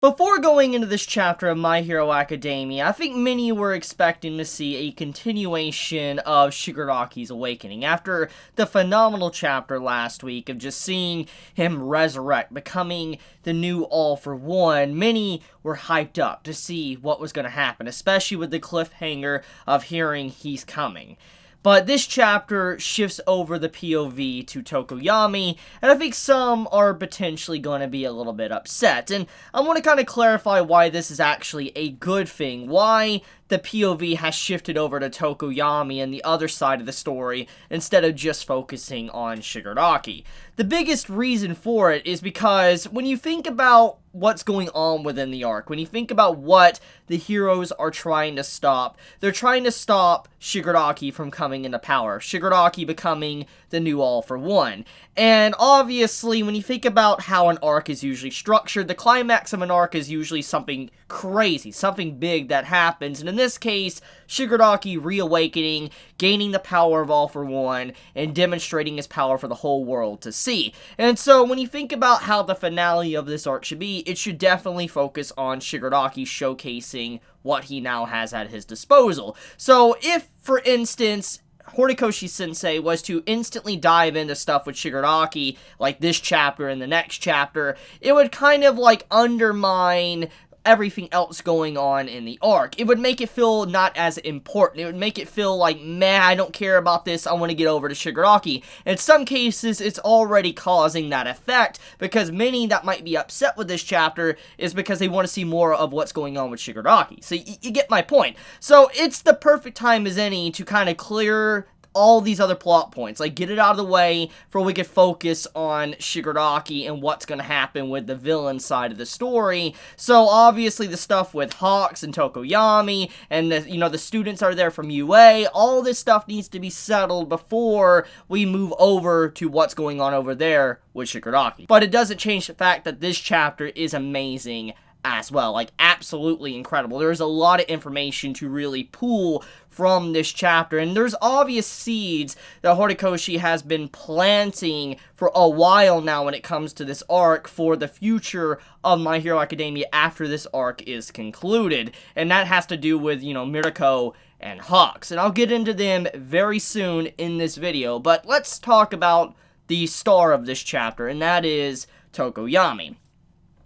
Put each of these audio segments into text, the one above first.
Before going into this chapter of My Hero Academia, I think many were expecting to see a continuation of Shigaraki's awakening. After the phenomenal chapter last week of just seeing him resurrect, becoming the new All for One, many were hyped up to see what was going to happen, especially with the cliffhanger of hearing he's coming. But this chapter shifts over the POV to Tokoyami, and I think some are potentially going to be a little bit upset. And I want to kind of clarify why this is actually a good thing, why the POV has shifted over to Tokoyami and the other side of the story instead of just focusing on Shigaraki. The biggest reason for it is because when you think about what's going on within the arc, when you think about what the heroes are trying to stop, they're trying to stop Shigaraki from coming into power, Shigaraki becoming the new All for One. And obviously, when you think about how an arc is usually structured, the climax of an arc is usually something crazy, something big that happens, and in this case, Shigaraki reawakening, gaining the power of All for One, and demonstrating his power for the whole world to see. And so, when you think about how the finale of this arc should be, it should definitely focus on Shigaraki showcasing what he now has at his disposal. So, if, for instance, Horikoshi Sensei was to instantly dive into stuff with Shigaraki, like this chapter and the next chapter, it would kind of like undermine everything else going on in the arc. It would make it feel not as important. It would make it feel like, meh, I don't care about this, I want to get over to Shigaraki. In some cases, it's already causing that effect, because many that might be upset with this chapter is because they want to see more of what's going on with Shigaraki. So you get my point. So it's the perfect time as any to kind of clear all these other plot points, like get it out of the way for we could focus on Shigaraki and what's going to happen with the villain side of the story. So obviously the stuff with Hawks and Tokoyami and the students are there from UA, all this stuff needs to be settled before we move over to what's going on over there with Shigaraki. But it doesn't change the fact that this chapter is amazing as well, like absolutely incredible. There's a lot of information to really pull from this chapter, and there's obvious seeds that Horikoshi has been planting for a while now when it comes to this arc for the future of My Hero Academia after this arc is concluded, and that has to do with, Mirako and Hawks, and I'll get into them very soon in this video, but let's talk about the star of this chapter, and that is Tokoyami.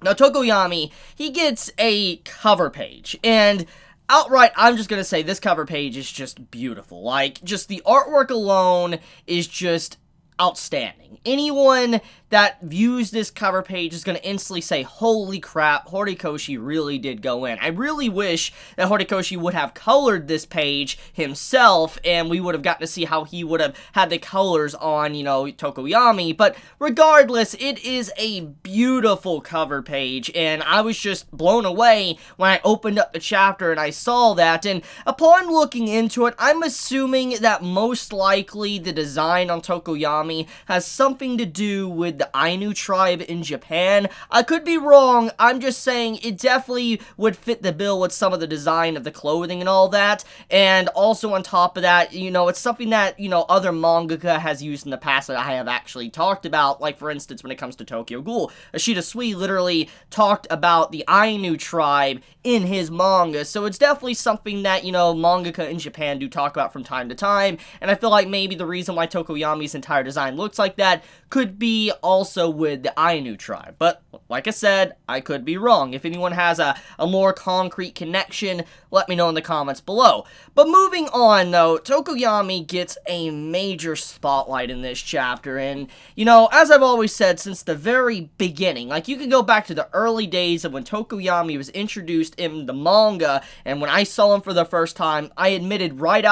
Now, Tokoyami, he gets a cover page, and outright, I'm just gonna say this cover page is just beautiful. Like, just the artwork alone is just outstanding. Anyone that views this cover page is going to instantly say, holy crap, Horikoshi really did go in. I really wish that Horikoshi would have colored this page himself, and we would have gotten to see how he would have had the colors on, Tokoyami, but regardless, it is a beautiful cover page, and I was just blown away when I opened up the chapter and I saw that, and upon looking into it, I'm assuming that most likely the design on Tokoyami has something to do with the Ainu tribe in Japan. I could be wrong, I'm just saying it definitely would fit the bill with some of the design of the clothing and all that, and also on top of that, it's something that, other mangaka has used in the past that I have actually talked about, like for instance when it comes to Tokyo Ghoul. Ashita Sui literally talked about the Ainu tribe in his manga, so it's definitely something that, mangaka in Japan do talk about from time to time, and I feel like maybe the reason why Tokoyami's entire design looks like that could be also with the Ainu tribe, but like I said, I could be wrong. If anyone has a more concrete connection, let me know in the comments below. But moving on though, Tokoyami gets a major spotlight in this chapter, and as I've always said since the very beginning, like you can go back to the early days of when Tokoyami was introduced in the manga, and when I saw him for the first time, I admitted right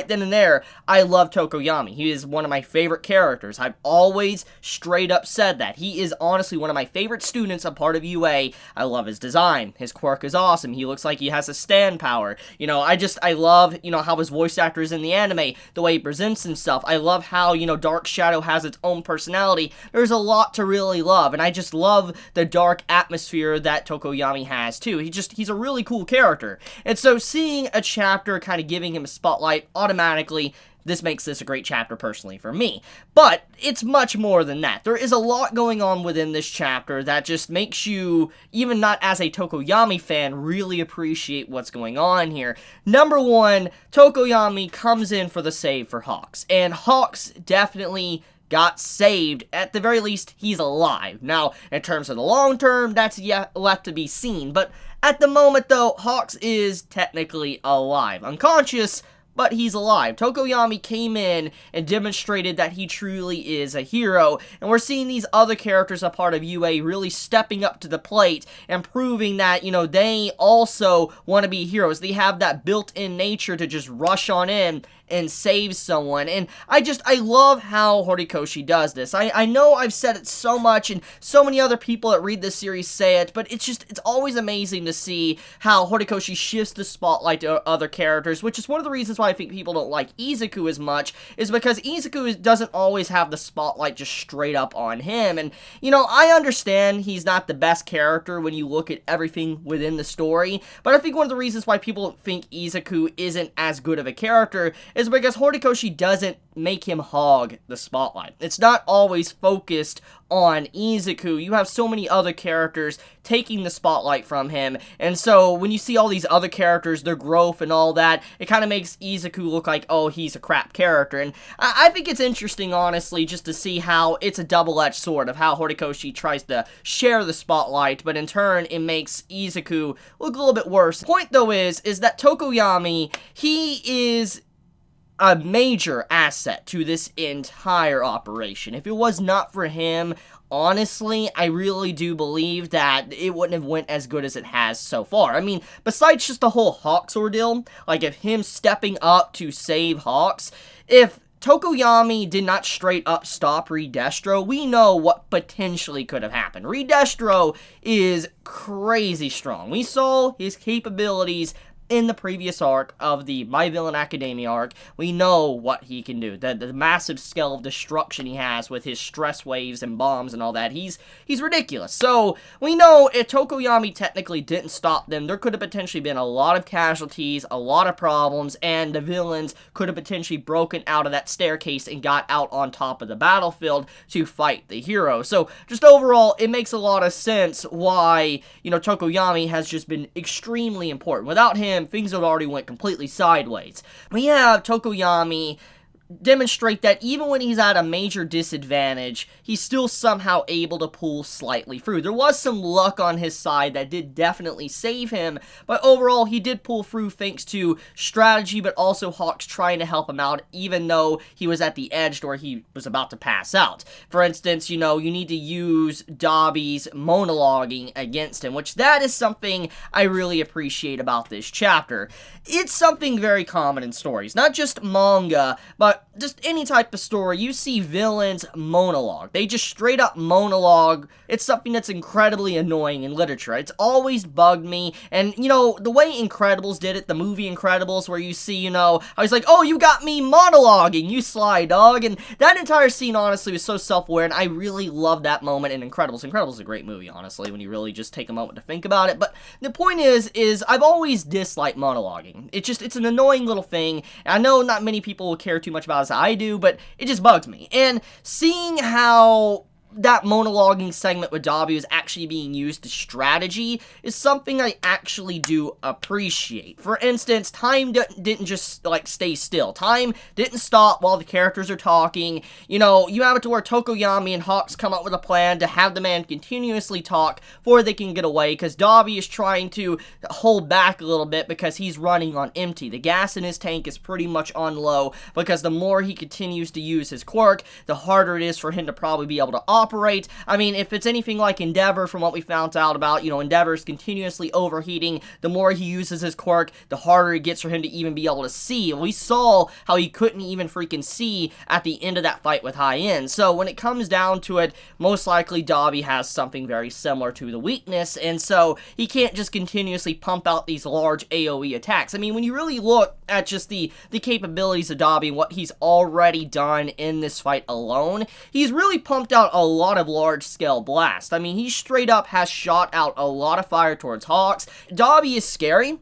then and there, I love Tokoyami. He is one of my favorite characters. I've always straight up said that. He is honestly one of my favorite students, a part of UA. I love his design. His quirk is awesome. He looks like he has a stand power. I love, how his voice actor is in the anime, the way he presents himself. I love how, Dark Shadow has its own personality. There's a lot to really love, and I just love the dark atmosphere that Tokoyami has too. He's a really cool character. And so seeing a chapter kind of giving him a spotlight automatically this makes this a great chapter personally for me. But it's much more than that. There is a lot going on within this chapter that just makes you, even not as a Tokoyami fan, really appreciate what's going on here. Number one, Tokoyami comes in for the save for Hawks, and Hawks definitely got saved. At the very least, he's alive. Now, in terms of the long term, that's yet left to be seen, but at the moment, though, Hawks is technically alive. Unconscious, but he's alive. Tokoyami came in and demonstrated that he truly is a hero, and we're seeing these other characters a part of UA really stepping up to the plate and proving that, you know, they also want to be heroes. They have that built-in nature to just rush on in and save someone, and I love how Horikoshi does this. I know I've said it so much, and so many other people that read this series say it, but it's always amazing to see how Horikoshi shifts the spotlight to other characters, which is one of the reasons why I think people don't like Izuku as much, is because Izuku doesn't always have the spotlight just straight up on him, and, you know, I understand he's not the best character when you look at everything within the story, but I think one of the reasons why people think Izuku isn't as good of a character is because Horikoshi doesn't make him hog the spotlight. It's not always focused on Izuku. You have so many other characters taking the spotlight from him, and so when you see all these other characters, their growth and all that, it kind of makes Izuku look like, oh, he's a crap character, and I think it's interesting, honestly, just to see how it's a double-edged sword of how Horikoshi tries to share the spotlight, but in turn, it makes Izuku look a little bit worse. The point, though, is that Tokoyami, he is a major asset to this entire operation. If it was not for him, honestly, I really do believe that it wouldn't have went as good as it has so far. I mean, besides just the whole Hawks ordeal, like if him stepping up to save Hawks, if Tokoyami did not straight up stop Redestro, we know what potentially could have happened. Redestro is crazy strong. We saw his capabilities in the previous arc of the My Villain Academia arc. We know what he can do. The massive scale of destruction he has with his stress waves and bombs and all that. He's ridiculous. So, we know if Tokoyami technically didn't stop them, there could have potentially been a lot of casualties, a lot of problems, and the villains could have potentially broken out of that staircase and got out on top of the battlefield to fight the hero. So, just overall, it makes a lot of sense why, you know, Tokoyami has just been extremely important. Without him, things have already went completely sideways. We have Tokoyami demonstrate that even when he's at a major disadvantage, he's still somehow able to pull slightly through. There was some luck on his side that did definitely save him, but overall, he did pull through thanks to strategy, but also Hawks trying to help him out, even though he was at the edge or he was about to pass out. For instance, you know, you need to use Dabi's monologuing against him, which that is something I really appreciate about this chapter. It's something very common in stories, not just manga, but just any type of story. You see villains monologue. They just straight up monologue. It's something that's incredibly annoying in literature. It's always bugged me, and, you know, the way Incredibles did it, the movie Incredibles, where you see, you know, I was like, oh, you got me monologuing, you sly dog, and that entire scene, honestly, was so self-aware, and I really love that moment in Incredibles. Incredibles is a great movie, honestly, when you really just take a moment to think about it, but the point is I've always disliked monologuing. It's an annoying little thing. I know not many people will care too much about it as I do, but it just bugs me. And seeing how that monologuing segment with Dabi is actually being used to strategy is something I actually do appreciate. For instance, time didn't just, like, stay still. Time didn't stop while the characters are talking. You know, you have it to where Tokoyami and Hawks come up with a plan to have the man continuously talk before they can get away, because Dabi is trying to hold back a little bit because he's running on empty. The gas in his tank is pretty much on low, because the more he continues to use his quirk, the harder it is for him to probably be able to operate. I mean, if it's anything like Endeavor, from what we found out about, you know, Endeavor's continuously overheating. The more he uses his quirk, the harder it gets for him to even be able to see. We saw how he couldn't even freaking see at the end of that fight with High End. So when it comes down to it, most likely Dabi has something very similar to the weakness, and so he can't just continuously pump out these large AoE attacks. I mean, when you really look at just the capabilities of Dabi and what he's already done in this fight alone, he's really pumped out a lot of large-scale blasts. I mean, he straight up has shot out a lot of fire towards Hawks. Dabi is scary.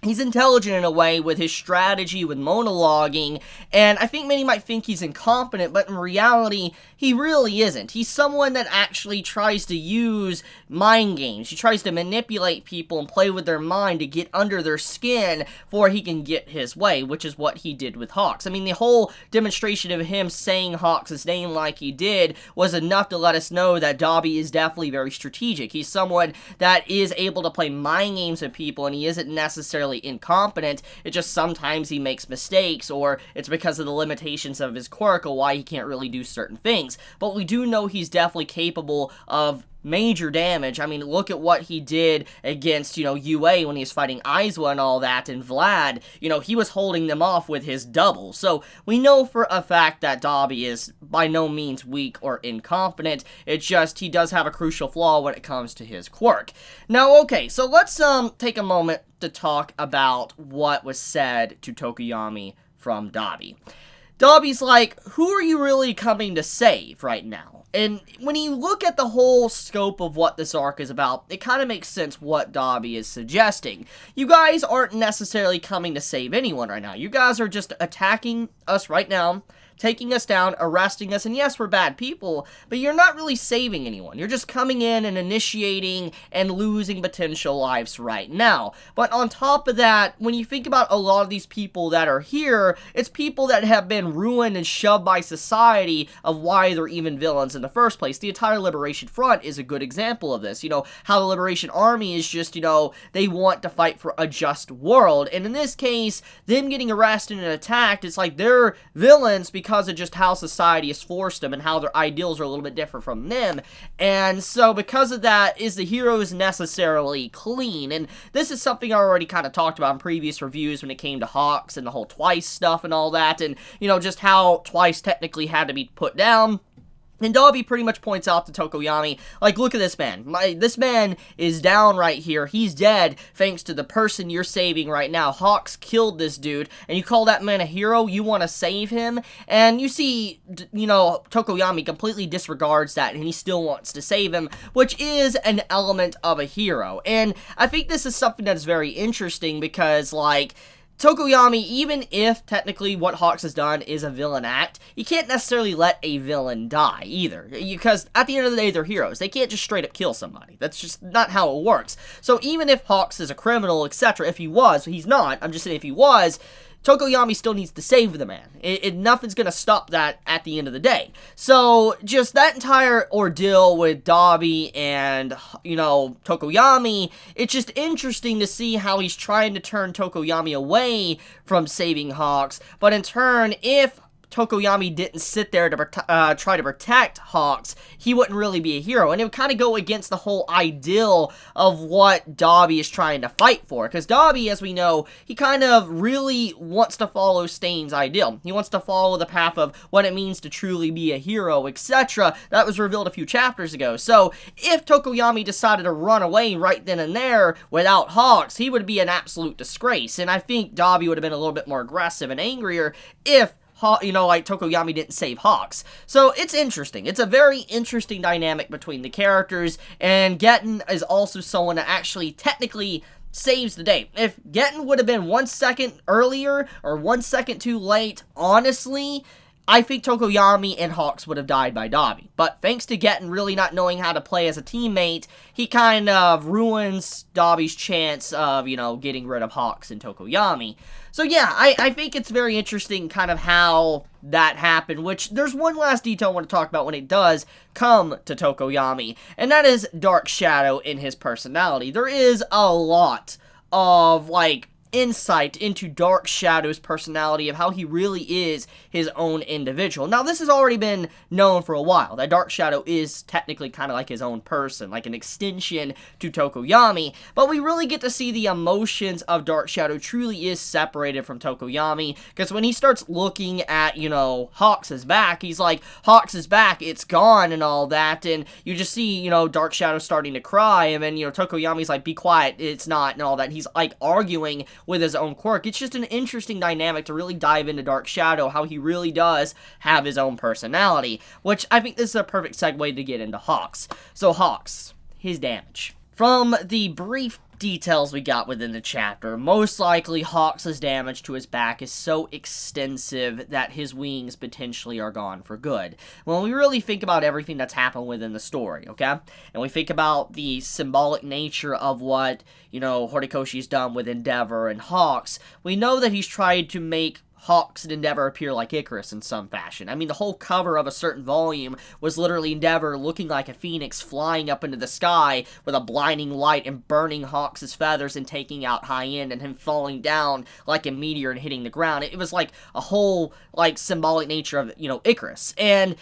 He's intelligent in a way with his strategy, with monologuing, and I think many might think he's incompetent, but in reality, he really isn't. He's someone that actually tries to use mind games. He tries to manipulate people and play with their mind to get under their skin before he can get his way, which is what he did with Hawks. I mean, the whole demonstration of him saying Hawks' name like he did was enough to let us know that Dabi is definitely very strategic. He's someone that is able to play mind games with people, and he isn't necessarily incompetent. It just sometimes he makes mistakes, or it's because of the limitations of his quirk or why he can't really do certain things. But we do know he's definitely capable of major damage. I mean, look at what he did against, UA when he was fighting Aizawa and all that, and Vlad. He was holding them off with his double. So we know for a fact that Dabi is by no means weak or incompetent. It's just he does have a crucial flaw when it comes to his quirk. Now, okay, so let's take a moment to talk about what was said to Tokoyami from Dabi. Dabi's like, who are you really coming to save right now? And when you look at the whole scope of what this arc is about, it kind of makes sense what Dabi is suggesting. You guys aren't necessarily coming to save anyone right now. You guys are just attacking us right now, taking us down, arresting us, and yes, we're bad people, but you're not really saving anyone. You're just coming in and initiating and losing potential lives right now. But on top of that, when you think about a lot of these people that are here, it's people that have been ruined and shoved by society of why they're even villains in the first place. The entire Liberation Front is a good example of this. How the Liberation Army is just, they want to fight for a just world. And in this case, them getting arrested and attacked, it's like they're villains because of just how society has forced them and how their ideals are a little bit different from them. And so because of that, is the heroes necessarily clean? And this is something I already kind of talked about in previous reviews when it came to Hawks and the whole Twice stuff and all that, and just how Twice technically had to be put down. And Dabi pretty much points out to Tokoyami, like, look at this man. This man is down right here. He's dead thanks to the person you're saving right now. Hawks killed this dude, and you call that man a hero? You want to save him? And you see, Tokoyami completely disregards that, and he still wants to save him, which is an element of a hero. And I think this is something that's very interesting because, Tokoyami, even if technically what Hawks has done is a villain act, you can't necessarily let a villain die either, because at the end of the day, they're heroes. They can't just straight up kill somebody. That's just not how it works. So even if Hawks is a criminal, etc., if he was, he's not, I'm just saying if he was, Tokoyami still needs to save the man. Nothing's going to stop that at the end of the day. So, just that entire ordeal with Dabi and, Tokoyami, it's just interesting to see how he's trying to turn Tokoyami away from saving Hawks, but in turn, if Tokoyami didn't sit there to try to protect Hawks, he wouldn't really be a hero. And it would kind of go against the whole ideal of what Dabi is trying to fight for. Because Dabi, as we know, he kind of really wants to follow Stain's ideal. He wants to follow the path of what it means to truly be a hero, etc. That was revealed a few chapters ago. So, if Tokoyami decided to run away right then and there without Hawks, he would be an absolute disgrace. And I think Dabi would have been a little bit more aggressive and angrier if Tokoyami didn't save Hawks. So, it's interesting. It's a very interesting dynamic between the characters, and Getten is also someone that actually technically saves the day. If Getten would have been 1 second earlier, or 1 second too late, honestly, I think Tokoyami and Hawks would have died by Dabi. But thanks to Getten really not knowing how to play as a teammate, he kind of ruins Dabi's chance of, getting rid of Hawks and Tokoyami. So yeah, I think it's very interesting kind of how that happened, which there's one last detail I want to talk about when it does come to Tokoyami, and that is Dark Shadow in his personality. There is a lot of, insight into Dark Shadow's personality of how he really is his own individual. Now, this has already been known for a while, that Dark Shadow is technically kind of like his own person, like an extension to Tokoyami, but we really get to see the emotions of Dark Shadow truly is separated from Tokoyami, because when he starts looking at, Hawks's back, he's like, Hawks's back, it's gone, and all that, and you just see, Dark Shadow starting to cry, and then, Tokoyami's like, be quiet, it's not, and all that, and he's, arguing with his own quirk. It's just an interesting dynamic to really dive into Dark Shadow, how he really does have his own personality, which I think this is a perfect segue to get into Hawks. So Hawks, his damage. From the brief details we got within the chapter. Most likely, Hawks'S damage to his back is so extensive that his wings potentially are gone for good. When we really think about everything that's happened within the story, okay? And we think about the symbolic nature of what, Horikoshi's done with Endeavor and Hawks, we know that he's tried to make Hawks and Endeavor appear like Icarus in some fashion. I mean, the whole cover of a certain volume was literally Endeavor looking like a phoenix flying up into the sky with a blinding light and burning Hawks' feathers and taking out High End, and him falling down like a meteor and hitting the ground. It was like a whole, symbolic nature of, Icarus. And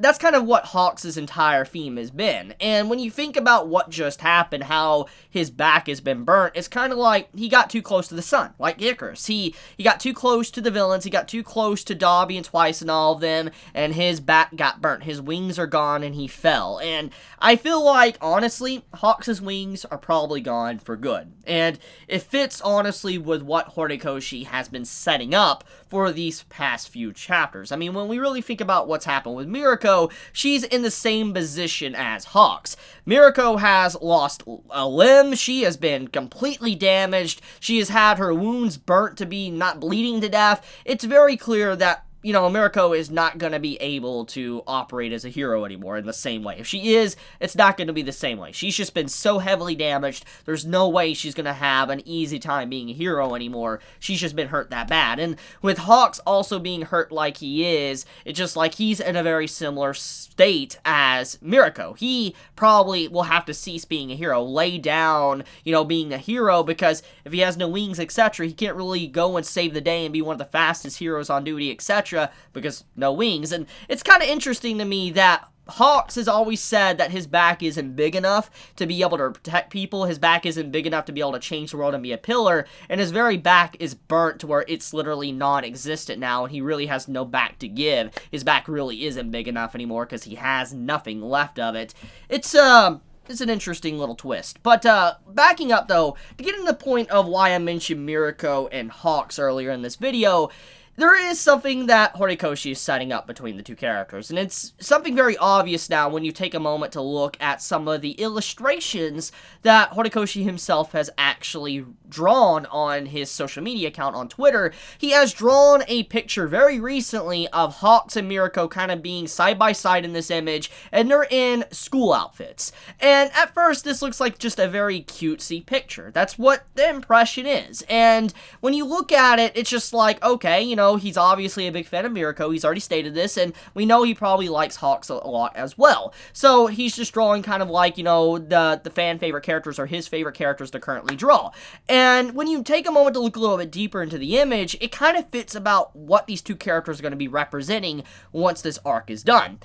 that's kind of what Hawks' entire theme has been. And when you think about what just happened, how his back has been burnt, it's kind of like he got too close to the sun, like Icarus. He got too close to the villains, he got too close to Dobby and Twice and all of them, and his back got burnt. His wings are gone and he fell. And I feel like, honestly, Hawks' wings are probably gone for good. And it fits, honestly, with what Horikoshi has been setting up for these past few chapters. I mean, when we really think about what's happened with Mirako, she's in the same position as Hawks. Mirako has lost a limb, she has been completely damaged, she has had her wounds burnt to be not bleeding to death. It's very clear that Mirako is not going to be able to operate as a hero anymore in the same way. If she is, it's not going to be the same way. She's just been so heavily damaged, there's no way she's going to have an easy time being a hero anymore. She's just been hurt that bad. And with Hawks also being hurt like he is, it's just like he's in a very similar state as Mirako. He probably will have to cease being a hero, lay down, being a hero, because if he has no wings, etc., he can't really go and save the day and be one of the fastest heroes on duty, etc., because no wings. And it's kind of interesting to me that Hawks has always said that his back isn't big enough to be able to protect people, his back isn't big enough to be able to change the world and be a pillar, and his very back is burnt to where it's literally non-existent now, and he really has no back to give. His back really isn't big enough anymore because he has nothing left of it. It's an interesting little twist. But, backing up, though, to get into the point of why I mentioned Mirako and Hawks earlier in this video, there is something that Horikoshi is setting up between the two characters, and it's something very obvious now when you take a moment to look at some of the illustrations that Horikoshi himself has actually drawn on his social media account on Twitter. He has drawn a picture very recently of Hawks and Mirako kind of being side by side in this image, and they're in school outfits. And at first, this looks like just a very cutesy picture. That's what the impression is. And when you look at it, it's just like, okay, he's obviously a big fan of Mirako, he's already stated this, and we know he probably likes Hawks a lot as well. So he's just drawing kind of like, the fan favorite characters or his favorite characters to currently draw. And when you take a moment to look a little bit deeper into the image, it kind of fits about what these two characters are going to be representing once this arc is done.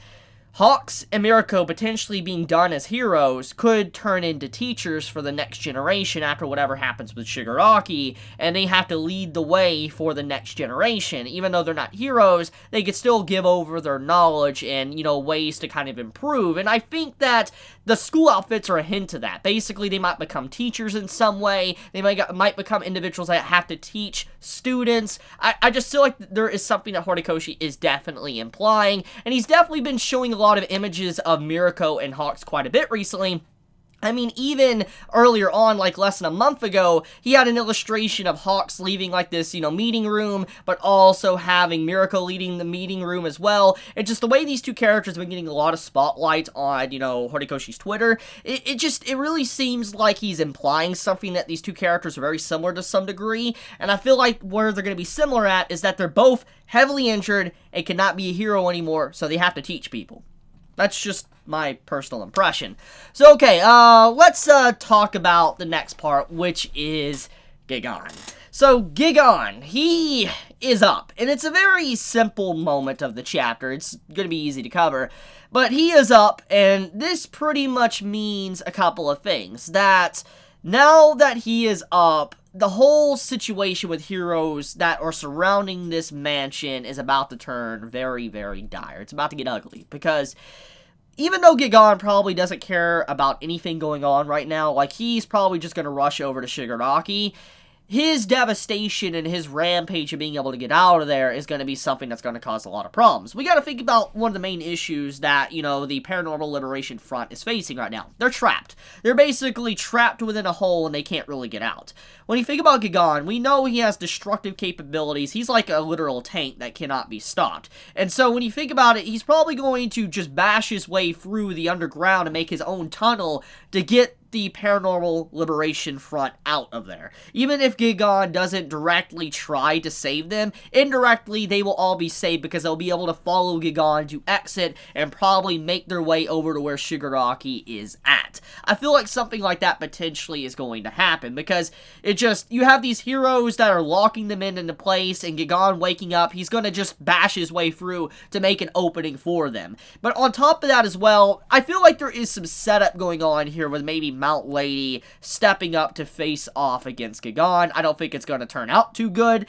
Hawks and Mirako potentially being done as heroes could turn into teachers for the next generation after whatever happens with Shigaraki, and they have to lead the way for the next generation. Even though they're not heroes, they could still give over their knowledge and, ways to kind of improve. And I think that the school outfits are a hint to that. Basically, they might become teachers in some way. They might become individuals that have to teach students. I just feel like there is something that Horikoshi is definitely implying, and he's definitely been showing a lot of images of Mirako and Hawks quite a bit recently. I mean, even earlier on, like less than a month ago, he had an illustration of Hawks leaving like this, meeting room, but also having Mirako leading the meeting room as well. And just the way these two characters have been getting a lot of spotlight on, Horikoshi's Twitter, it really seems like he's implying something that these two characters are very similar to some degree. And I feel like where they're going to be similar at is that they're both heavily injured and cannot be a hero anymore, so they have to teach people. That's just my personal impression. So, okay, let's talk about the next part, which is Gigon. So, Gigon, he is up, and it's a very simple moment of the chapter. It's going to be easy to cover, but he is up, and this pretty much means a couple of things. That now that he is up, the whole situation with heroes that are surrounding this mansion is about to turn very, very dire. It's about to get ugly, because even though Gigon probably doesn't care about anything going on right now, like, he's probably just going to rush over to Shigaraki, his devastation and his rampage of being able to get out of there is going to be something that's going to cause a lot of problems. We got to think about one of the main issues that, the Paranormal Liberation Front is facing right now. They're trapped. They're basically trapped within a hole and they can't really get out. When you think about Gigan, we know he has destructive capabilities. He's like a literal tank that cannot be stopped. And so when you think about it, he's probably going to just bash his way through the underground and make his own tunnel to get the Paranormal Liberation Front out of there. Even if Gigan doesn't directly try to save them, indirectly they will all be saved because they'll be able to follow Gigan to exit and probably make their way over to where Shigaraki is at. I feel like something like that potentially is going to happen because you have these heroes that are locking them into place, and Gigan waking up, he's going to just bash his way through to make an opening for them. But on top of that as well, I feel like there is some setup going on here with maybe Mount Lady stepping up to face off against Gigan. I don't think it's going to turn out too good.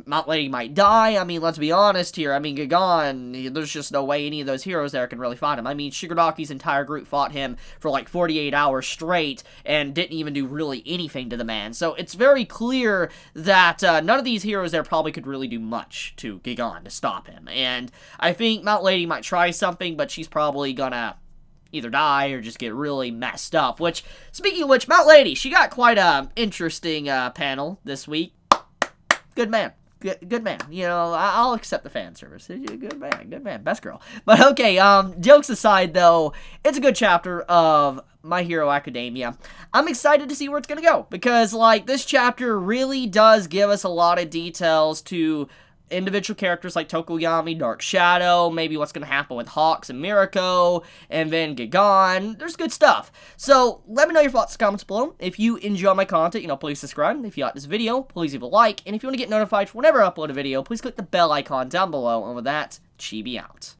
Mount Lady might die. I mean, let's be honest here. I mean, Gigan, there's just no way any of those heroes there can really fight him. I mean, Shigaraki's entire group fought him for like 48 hours straight and didn't even do really anything to the man. So it's very clear that none of these heroes there probably could really do much to Gigan to stop him. And I think Mount Lady might try something, but she's probably gonna either die or just get really messed up. Which, speaking of which, Mount Lady, she got quite a interesting panel this week. Good man. Good man. I'll accept the fan service. Good man. Best girl. But okay, jokes aside though, it's a good chapter of My Hero Academia. I'm excited to see where it's gonna go, because this chapter really does give us a lot of details to individual characters like Tokoyami, Dark Shadow, maybe what's going to happen with Hawks and Mirako, and then Gigan. There's good stuff. So, let me know your thoughts in the comments below. If you enjoy my content, please subscribe. If you like this video, please leave a like. And if you want to get notified for whenever I upload a video, please click the bell icon down below. And with that, Chibi out.